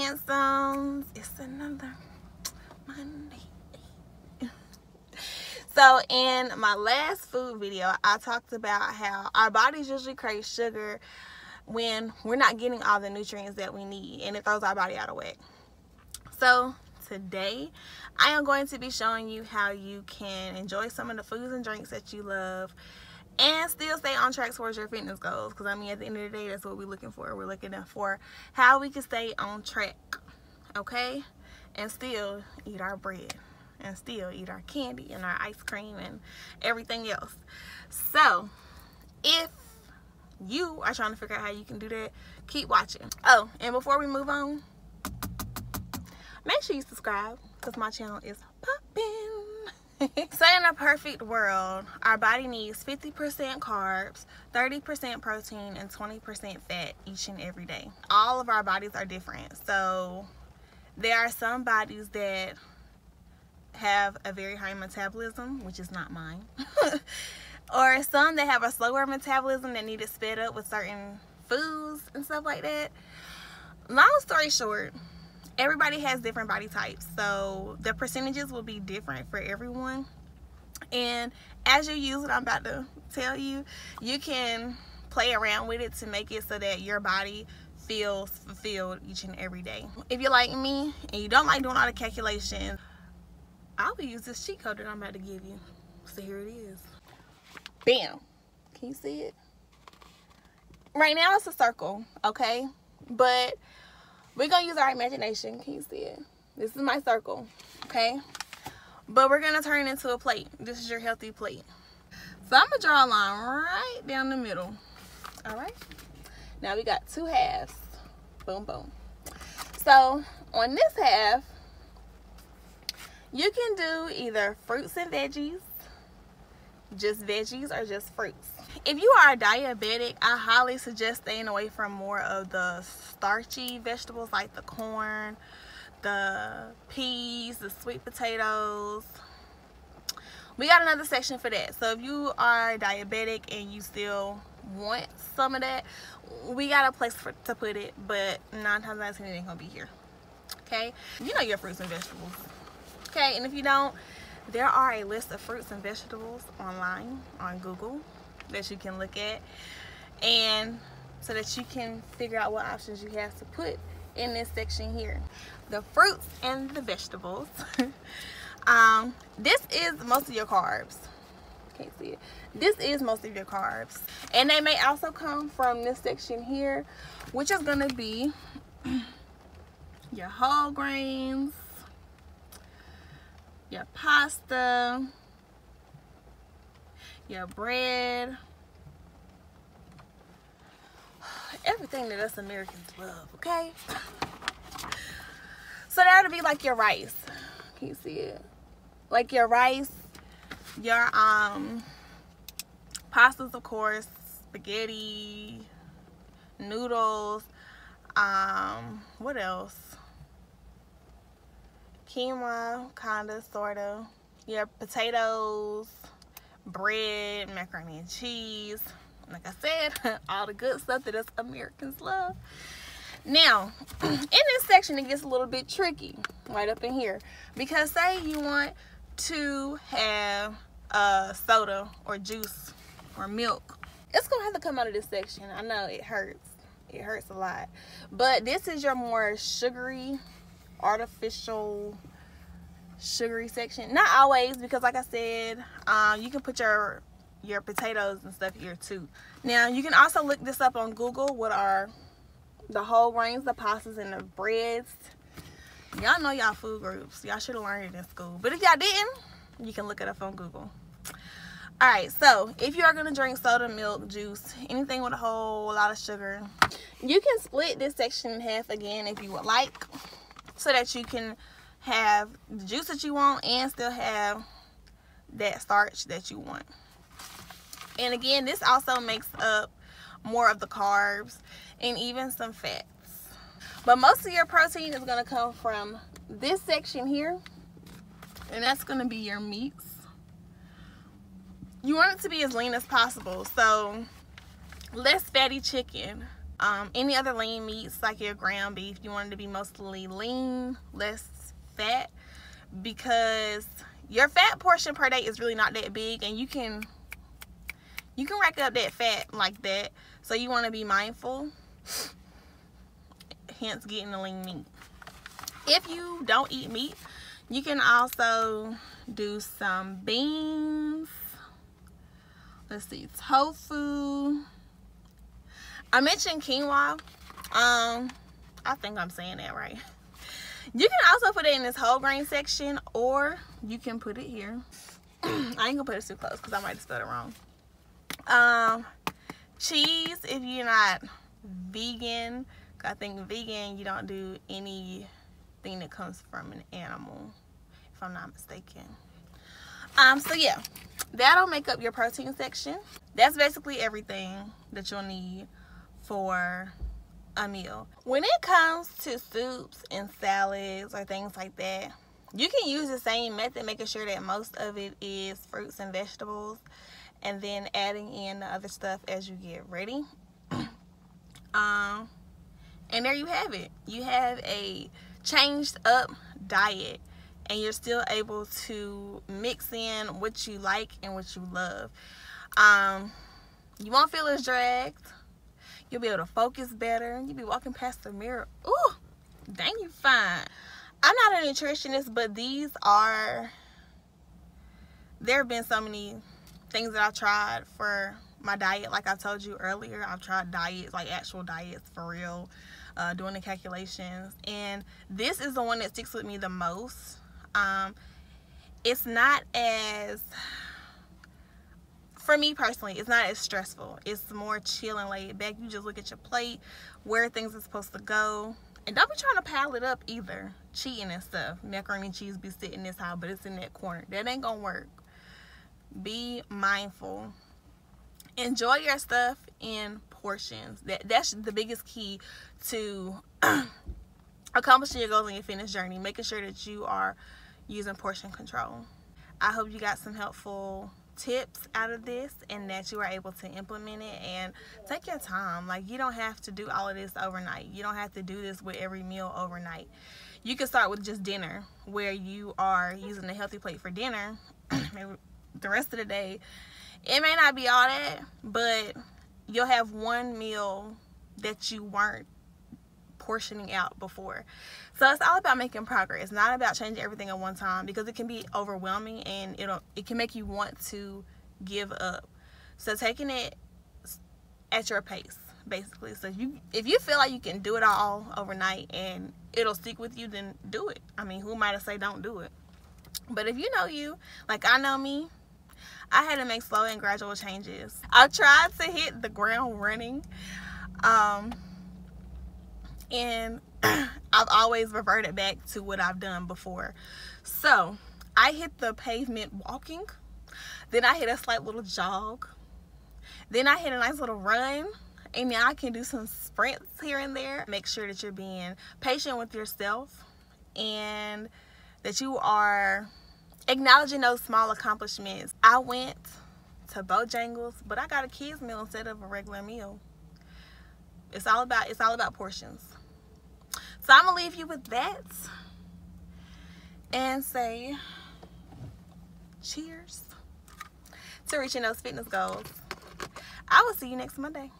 handsomes, it's another Monday. So in my last food video, I talked about how our bodies usually crave sugar when we're not getting all the nutrients that we need, and it throws our body out of whack. So today I am going to be showing you how you can enjoy some of the foods and drinks that you love and still stay on track towards your fitness goals. Because I mean, at the end of the day, that's what we're looking for. We're looking for how we can stay on track, okay, and still eat our bread and still eat our candy and our ice cream and everything else. So if you are trying to figure out how you can do that, keep watching. Oh, and before we move on, make sure you subscribe because my channel is popping. So in a perfect world, our body needs 50% carbs, 30% protein, and 20% fat each and every day. All of our bodies are different. So there are some bodies that have a very high metabolism, which is not mine. Or some that have a slower metabolism that need it sped up with certain foods and stuff like that. Long story short, everybody has different body types, so the percentages will be different for everyone. And as you use what I'm about to tell you, you can play around with it to make it so that your body feels fulfilled each and every day. If you're like me and you don't like doing all the calculations, I will use this cheat code that I'm about to give you. So here it is. Bam. Can you see it? Right now it's a circle, okay? But we're going to use our imagination. Can you see it? This is my circle, okay? But we're going to turn it into a plate. This is your healthy plate. So I'm going to draw a line right down the middle. All right? Now we got two halves. Boom, boom. So on this half, you can do either fruits and veggies, just veggies, or just fruits. If you are diabetic, I highly suggest staying away from more of the starchy vegetables like the corn, the peas, the sweet potatoes. We got another section for that. So if you are diabetic and you still want some of that, we got a place to put it, but 9 times out of 10 it ain't gonna be here. Okay, you know your fruits and vegetables. Okay, and if you don't, there are a list of fruits and vegetables online on Google that you can look at, and so that you can figure out what options you have to put in this section here. The fruits and the vegetables. This is most of your carbs. Can't see it. This is most of your carbs, and they may also come from this section here, which is going to be your whole grains, your pasta, your bread, everything that us Americans love, okay? So that'll be like your rice. Can you see it? Like your rice, your pastas, of course, spaghetti, noodles, what else? Quinoa, kinda, sorta. Your potatoes, bread, macaroni and cheese. Like I said, all the good stuff that us Americans love. Now, in this section, it gets a little bit tricky right up in here. Because say you want to have soda or juice or milk. It's going to have to come out of this section. I know it hurts. It hurts a lot. But this is your more sugary, artificial sugary section. Not always, because like I said, you can put your potatoes and stuff here too. Now you can also look this up on Google. What are the whole grains, the pastas, and the breads? Y'all know y'all food groups. Y'all should have learned it in school, but if y'all didn't, you can look it up on Google. Alright, so if you are going to drink soda, milk, juice, anything with a whole lot of sugar, you can split this section in half again if you would like, so that you can have the juice that you want and still have that starch that you want. And again, this also makes up more of the carbs and even some fats. But most of your protein is going to come from this section here, and that's going to be your meats. You want it to be as lean as possible, so less fatty chicken, Any other lean meats like your ground beef, you want it to be mostly lean, less fat, because your fat portion per day is really not that big, and you can rack up that fat like that. So you want to be mindful, hence getting the lean meat. If you don't eat meat, you can also do some beans. Let's see, tofu. I mentioned quinoa. I think I'm saying that right. You can also put it in this whole grain section, or you can put it here. I ain't gonna put it too close because I might have spelled it wrong. Cheese, if you're not vegan, I think vegan, you don't do anything that comes from an animal, if I'm not mistaken. So yeah, that'll make up your protein section. That's basically everything that you'll need for a meal. When it comes to soups and salads or things like that, you can use the same method, making sure that most of it is fruits and vegetables, and then adding in the other stuff as you get ready. And there you have it. You have a changed up diet, and you're still able to mix in what you like and what you love. You won't feel as dragged. You'll be able to focus better. You'll be walking past the mirror. Ooh, dang, you fine. I'm not a nutritionist, but there have been so many things that I've tried for my diet. Like I told you earlier, I've tried diets, like actual diets for real, doing the calculations. And this is the one that sticks with me the most. It's not as, for me personally, it's not as stressful. It's more chill and laid back. You just look at your plate, where things are supposed to go. And don't be trying to pile it up either. Cheating and stuff. Macaroni and cheese be sitting this high, but it's in that corner. That ain't gonna work. Be mindful. Enjoy your stuff in portions. That's the biggest key to accomplishing your goals in your fitness journey. Making sure that you are using portion control. I hope you got some helpful tips out of this, and that you are able to implement it. And take your time. Like, you don't have to do all of this overnight. You don't have to do this with every meal overnight. You can start with just dinner, where you are using a healthy plate for dinner. Maybe the rest of the day, it may not be all that, but you'll have one meal that you weren't portioning out before. So it's all about making progress. It's not about changing everything at one time, because it can be overwhelming, and it can make you want to give up. So taking it at your pace, basically. So if you feel like you can do it all overnight and it'll stick with you, then do it. I mean, who am I to say don't do it? But if you know you, like I know me, I had to make slow and gradual changes. I tried to hit the ground running, and I've always reverted back to what I've done before. So I hit the pavement walking, then I hit a slight little jog, then I hit a nice little run, and now I can do some sprints here and there. Make sure that you're being patient with yourself, and that you are acknowledging those small accomplishments. I went to Bojangles, but I got a kids meal instead of a regular meal. It's all about portions. So I'm gonna leave you with that and say cheers to reaching those fitness goals. I will see you next Monday.